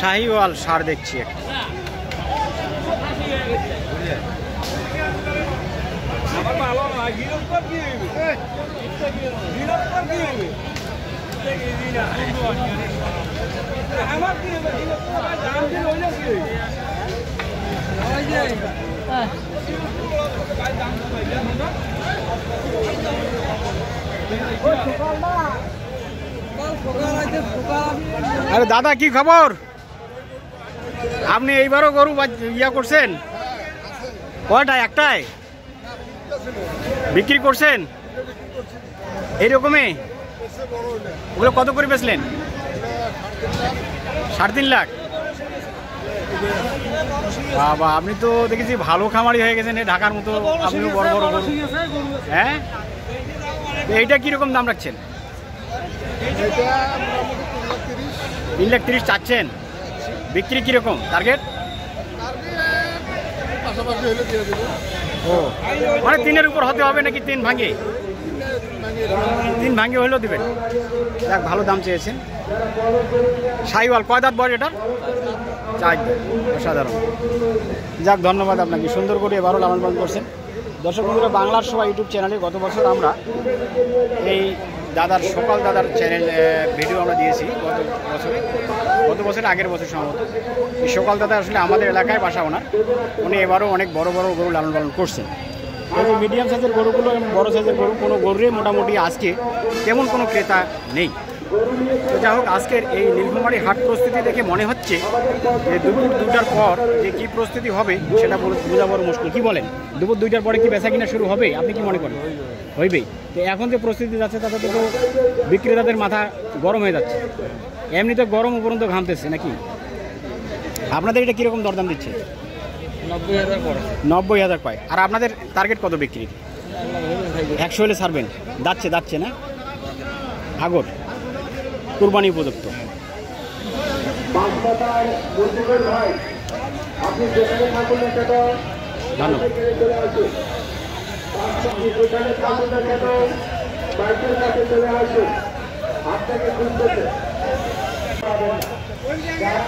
শাহিওয়াল ষাঁড় দেখছি একটা। আরে দাদা কি খবর? আপনি এইবারও গরু ইয়া করছেন? কয়টা? একটাই বিক্রি করছেন? এইরকমই ওগুলো কত করে বেচলেন? 3.5 লাখ। বাবা, আপনি তো দেখেছি ভালো খামারি হয়ে গেছেন ঢাকার মতো। আপনিও বড় বড় গরু। হ্যাঁ, এইটা কিরকম দাম রাখছেন? 3,30,000 চাচ্ছেন। বিক্রি কিরকম টার্গেট? ও, মানে 3-এর উপর হতে হবে নাকি? 3 ভাঙে? 3 ভাঙে হলেও দিবেন। যাক, ভালো দাম চেয়েছেন। শাহিওয়াল কয় দাঁত বয়স এটা? 4 দাঁত। অসাধারণ। যাক, ধন্যবাদ আপনাকে। সুন্দর করে এবারও লালন পালন করছেন। দর্শক বন্ধুরা, বাংলার সবাই ইউটিউব চ্যানেলে গত বছর আমরা এই দাদার সকাল দাদার চ্যানেল ভিডিও আমরা দিয়েছি গত বছরের আগের বছর সম্ভবত। এই সকাল দাদা আসলে আমাদের এলাকায় বাসা ওনার। উনি এবারও অনেক বড় বড় গরু লালন পালন করছেন। এই যে মিডিয়াম সাইজের গরুগুলো এবং বড়ো সাইজের গরু, কোনো গরুরই মোটামুটি আজকে তেমন কোনো ক্রেতা নেই। তো যাই হোক, আজকের এই নীলফামারী হাট প্রস্তুতি দেখে মনে হচ্ছে যে দুপুর 2টার পর যে কী প্রস্তুতি হবে সেটা বোঝা বড় মুশকিল। কী বলেন? দুপুর 2টার পরে কি বেচা কিনা শুরু হবে? আপনি কি মনে করেন? হইবেই। তো এখন যে প্রস্তুতি যাচ্ছে তাতে তো বিক্রেতাদের মাথা গরম হয়ে যাচ্ছে। এমনি তো গরম উপরন্ত ঘামতেছে নাকি? আপনাদের এটা কীরকম দরদাম দিচ্ছে? 90,000 পায়। আর আপনাদের টার্গেট কত বিক্রি? 100 হলে ছাড়বেন? যাচ্ছে না আগর কুরবানি উপযুক্ত।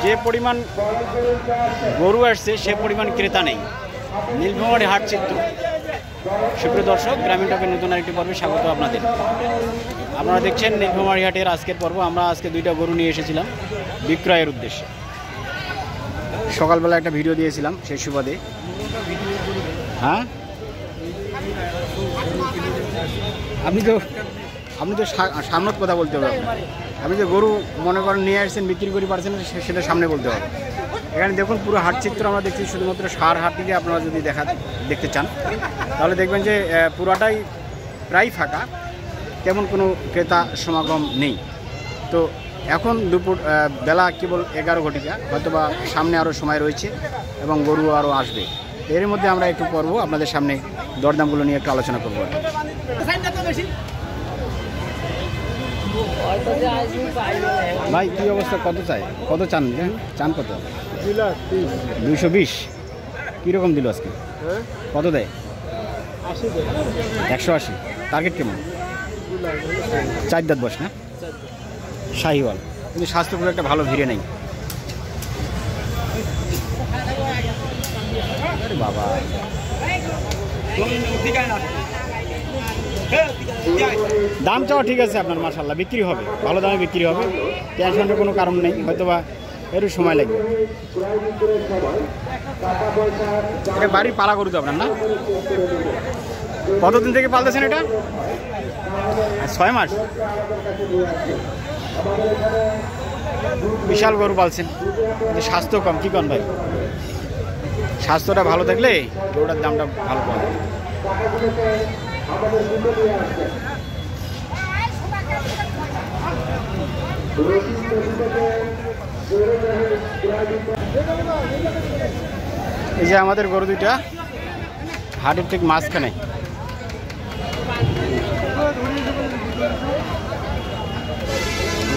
যে পরিমাণ গরু আসছে সে পরিমাণ ক্রেতা নেই। নীলফামারী হাট চিত্র। সুপ্রিয় দর্শক, গ্রামীণ টকের নতুন আরেকটি পর্বে স্বাগত আপনাদের। আপনারা দেখছেন নীলফামারী হাটের আজকের পর্ব। আমরা আজকে 2টা গরু নিয়ে এসেছিলাম বিক্রয়ের উদ্দেশ্যে। সকালবেলা একটা ভিডিও দিয়েছিলাম সেই সুবাদে। হ্যাঁ, আপনি তো সামনত কথা বলতে হবে। আপনি যে গরু মনে করেন নিয়ে আসছেন, বিক্রি করে পারছেন সেটা সামনে বলতে হবে। এখানে দেখুন পুরো হাট চিত্র আমরা দেখছি। শুধুমাত্র ষাঁড় হাটটিকে আপনারা যদি দেখতে চান তাহলে দেখবেন যে পুরাটাই প্রায় ফাঁকা, তেমন কোনো ক্রেতা সমাগম নেই। তো এখন দুপুর বেলা কেবল 11 ঘটিকা, হয়তো বা সামনে আরও সময় রয়েছে এবং গরু আরও আসবে। এর মধ্যে আমরা একটু পর্ব আপনাদের সামনে দরদামগুলো নিয়ে একটু আলোচনা করবো। ভাই কি অবস্থা? কত চান? চান কত? 220। কীরকম দিল আজকে? কত দেয়? 180। টার্গেট কেমন? 4 দাঁত বয়স না? শাহিওয়াল, কিন্তু স্বাস্থ্য খুব একটা ভালো ভিড়ে নেই। বাবা, দাম চাওয়া ঠিক আছে আপনার, মাশাআল্লাহ বিক্রি হবে, ভালো দামে বিক্রি হবে, টেনশনের কোনো কারণ নেই। হয়তো বা একটু সময় লাগবে। এটা বাড়ির পালা গরু তো আপনার না? কতদিন থেকে পালতেছেন এটা? 6 মাস। বিশাল গরু পালছেন, স্বাস্থ্য কম। কি কন ভাই? স্বাস্থ্যটা ভালো থাকলে গরুটার দামটা ভালো পাবে। এই যে আমাদের গরু দুইটা হাটের ঠিক মাঝখানে।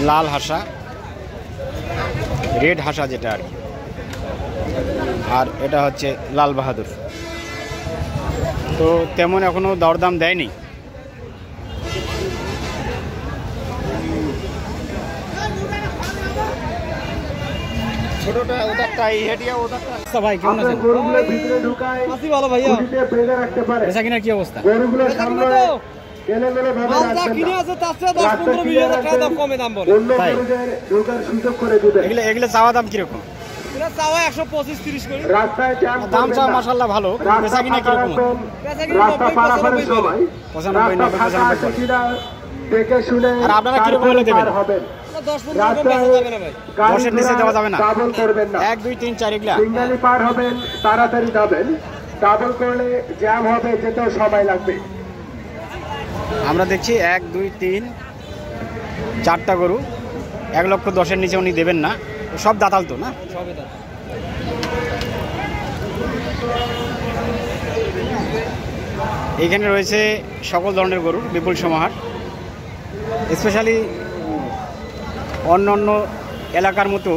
লাল হাসা, রেড হাসা যেটা আর কি, আর এটা হচ্ছে লাল বাহাদুর। তো তেমন এখনো দরদাম দেয়নি। ছোটটা ওটাটা এই হেডিয়া ওটাটা। আচ্ছা ভাই কেমন আছেন? গরুগুলো ভিতরে ঢুকায় আছি ভালো ভাইয়া। খুঁটিতে বেঁধে রাখতে পারে। বেচা কিনার কি অবস্থা? গরুগুলো সামনে এলোমেলো ভাবে মাল যা রাখবেন কিনে না। আছে তার চেয়ে 10-15-20 টাকা দাম কমে দাম বলে। অন্য তাই? গরুদের ঢোকার সুযোগ করে দিবেন। এগুলো চাওয়া দাম কিরকম? এটা চাওয়া 125-30 করে। রাস্তায় জ্যাম দাম করবেন চাওয়া না। মাশাআল্লাহ ভালো, কিন্তু রাস্তা বেচা কিনা ফাঁকা কিরকম? রাখবেন। বেচা কিনা রাস্তা 90, পারাপারের 95 সময় 95, রাস্তা ফাঁকা 95 আছে কিনা দেখে শুনে আর আপনারা কিরকম হলে দেবেন? পার হবেন। এটা 10-15 কম বেচা যাবে না ভাই। গাড়ি 10-এর নিচে দেওয়া যাবে না? ডাবল করবেন না। 1 2 3 4 এগুলা সিঙ্গেলি পার হবেন, তাড়াতাড়ি যাবেন। ডাবল করলে জ্যাম হবে, যেতেও সময় লাগবে। আমরা দেখছি 1 2 3 4টা গরু 1,10,000-এর নিচে উনি দেবেন না। সব দাতাল তো না? সবে দাম। এইখানে রয়েছে সকল ধরনের গরু, বিপুল সমাহার। স্পেশালি অন্য অন্য এলাকার মতো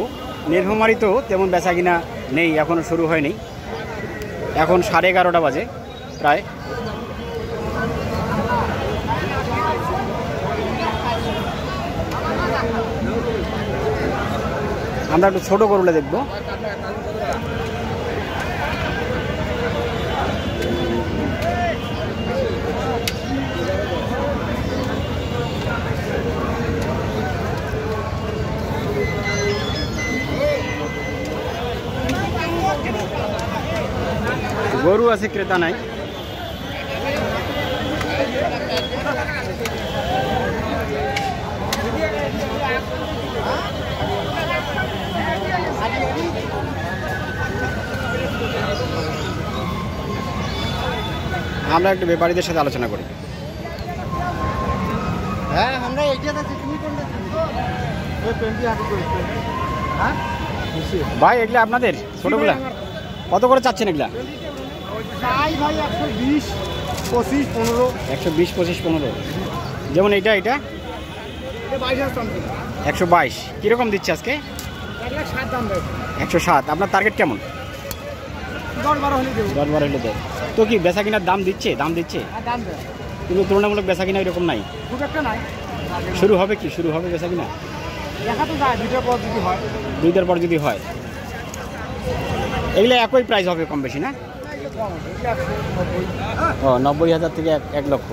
নীলফামারীতেও তেমন বেচা কিনা নেই, এখনও শুরু হয়নি। এখন 11:30 বাজে প্রায়। আমরা একটু ছোট গরুলে দেখবো। গরু আছে, ক্রেতা নাই। আমরা একটু ব্যাপারীদের সাথে আলোচনা করি। হ্যাঁ আমরা এইটা আছে তুমি কোনটা? এই পেন্টি হাতে করি। হ্যাঁ? ভাই এগুলা আপনাদের ছোটগুলা কত করে চাচ্ছেন এগুলা? চাই ভাই 120, 25, 15। 120, 25, 15। যেমন এটা এটা 22,000 সামথিং। 122 কিরকম দিচ্ছে আজকে? 1,07,000 দাম দেয়। 107। আপনার টার্গেট কেমন? 10-12 হলে দেবো। 10-12 হলে দেয়। তো কি বেচা কিনার দাম দিচ্ছে? আর দাম দেয়। কিন্তু তুলনামূলক বেচা কিনা এরকম নাই। খুব একটা নাই। শুরু হবে কি? শুরু হবে বেচা কিনা দেখা তো যায় 2টার পর যদি হয়। 2টার পর যদি হয়। এগুলো একই প্রাইস হবে কম বেশি না? ও 90,000 থেকে 1 লক্ষ।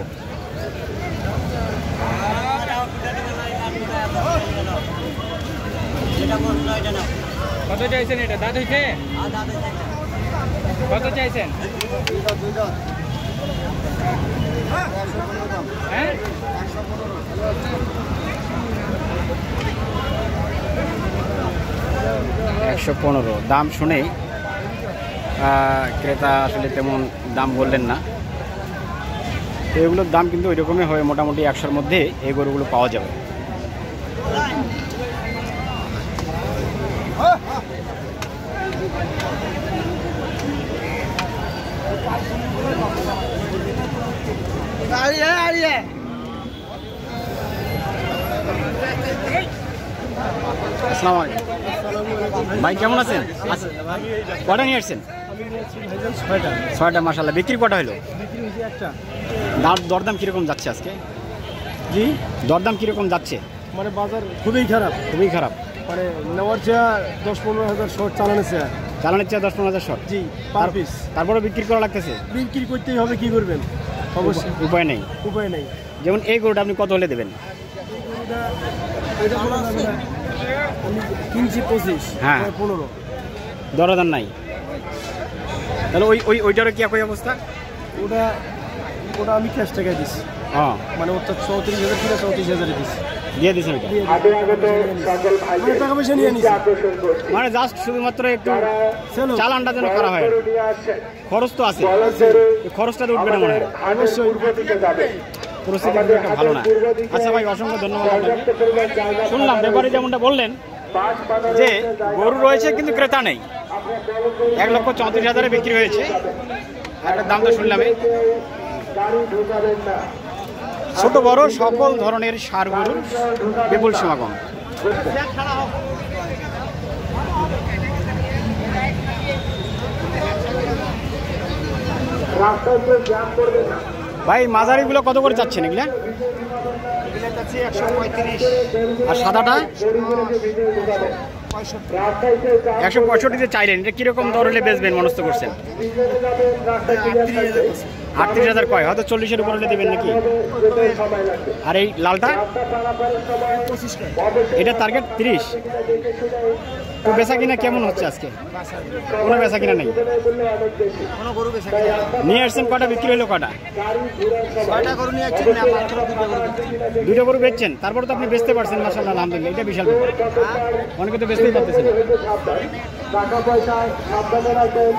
কত চাইছেন এটা? দাঁত হইছে? কত চাইছেন? হ্যাঁ 115। দাম শুনেই ক্রেতা আসলে তেমন দাম বললেন না। তো এগুলোর দাম কিন্তু ওই রকমই হয়, মোটামুটি 100-র মধ্যে এই গরুগুলো পাওয়া যাবে। আসসালামু আলাইকুম ভাই, কেমন আছেন? কটা নিয়ে আসছেন? 6টা। মাশাআল্লাহ। বিক্রি কটা হলো? দরদাম কিরকম যাচ্ছে আজকে? জি দরদাম কিরকম যাচ্ছে? মানে বাজার খুবই খারাপ। খুবই খারাপ। মানে নেওয়ার চেয়ে 10-15,000 শর্ট চালানো চেয়ে। চালানের চেয়ে 10-15,000 শর্ট। জি পার পিস। তারপরে বিক্রি করা লাগতেছে? বিক্রি করতেই হবে, কি করবেন? অবশ্যই উপায় নেই। উপায় নেই। যেমন এই গরুটা আপনি কত হলে দেবেন? এটা আমি কিনছি 25, হ্যাঁ। 15। দরদাম নাই। তাহলে ওইটারও কি একই অবস্থা? ওটা আমি ক্যাশ টাকা দিচ্ছি। হ্যাঁ, মানে ওটা 34,000 কিনা 34,000 দিচ্ছি। দিয়ে দিয়েছেন ওইটা? আগে আগে তো সকল ভাইদের টাকা পয়সা নিয়ে নিচ্ছি। আকর্ষণ করছি। মানে জাস্ট শুধুমাত্র একটু চলো চালানটা যেন করা হয়। গরু নিয়ে আসছেন। খরচ তো আছে, বলদ গরু এই খরচটা তো উঠবে না মনে হয়। অবশ্যই পূর্ব দিকে যাবে। পরিস্থিতি খুব একটা ভালো না। আচ্ছা ভাই, অসংখ্য ধন্যবাদ আপনাকে। পর্যাপ্ত পরিমাণ জায়গা শুনলাম ব্যাপারে যেমনটা বললেন পাঁচ বাজারে যে গরু রয়েছে কিন্তু ক্রেতা নেই। 1,34,000-এ বিক্রি হয়েছে। একটা দাম তো শুনলামই। গাড়ি ঢুকাবেন না। ছোট বড় সকল ধরনের ষাঁড় গরুর বিপুল সমাগম। রাস্তায় কেউ জ্যাম করবে না। ভাই মাঝারিগুলো কত করে চাচ্ছেন এগুলা? 135। আর সাদাটা? গরুগুলোকে ভিতরে ঢুকাবেন। রাস্তায় কেউ জাম 165 চাইলেন, এটা কিরকম দর হলে বেচবেন মনস্থ করছেন? পিছনে যাবেন, রাস্তা ক্লিয়ার থাকবে। 38,000 কয়, হয়তো 40-এর উপর হলে দেবেন নাকি? যেতে সময় লাগবে। আর এই লালটা রাস্তা পারাপারের সময় অবশ্যই এটা টার্গেট 30। দেখে শুনে তো বেচা কিনা কেমন হচ্ছে আজকে? কোনো বেচা কিনা নেই। পিছনে বললে অনেক বেশি। কোনো গরু বেশি তাই রাস্তা নিয়ে আসছেন কটা, বিক্রি হলো কটা? গাড়ি ঘোড়ার সময় ছয়টা গরু নিয়ে যাচ্ছেন না, মাত্র দুটো গরু বেচছি। দুটো গরু বেচছেন, তারপরে তো আপনি বেচতে পারছেন, মাশাআল্লাহ, আলহামদুলিল্লাহ, এটা বিশাল ব্যাপার। অনেকে তো বেচতেই পারতেছেন না। সাবধান, টাকা পয়সা সাবধানে রাখবেন,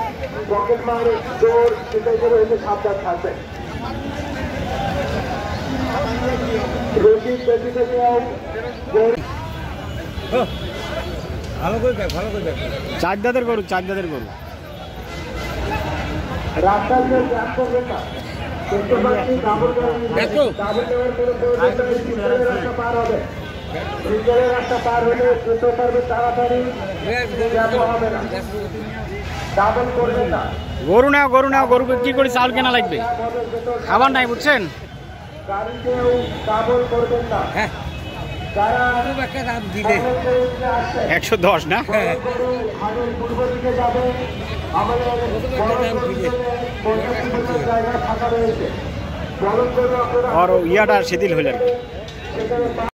পকেট মার চোর সেটাই করে হইলে সাবধান থাকবেন। রশিদ বেশি থেকেও ভালো করে দেখ, ভালো করে দেখ। চার দাঁতের গরু, চার দাঁতের গরু। রাস্তায় কেউ জ্যাম করবেন না। দেখতে পাচ্ছি ডাবল গাড়ি, ডাবল নেওয়ার কোনো প্রয়োজন নেই, সিঙ্গেলের রাস্তা পার হবে। সিঙ্গেলের রাস্তা পার হলে যেতে পারবে তাড়াতাড়ি, জ্যামও হবে না। ডাবল করবেন না। গরু নাও, গরু নাও, গরু বিক্রি করে চাউল কেনা লাগবে, খাবার নাই, বুঝছেন? গাড়িতেও ডাবল করবেন না। যারা দিলে 110 না? হাটের পূর্ব দিকে যাবে, আমাদের জায়গা ফাঁকা রয়েছে। বরং করে আপনারা আর ইয়াটা শিথিল হইলেন। সেখানে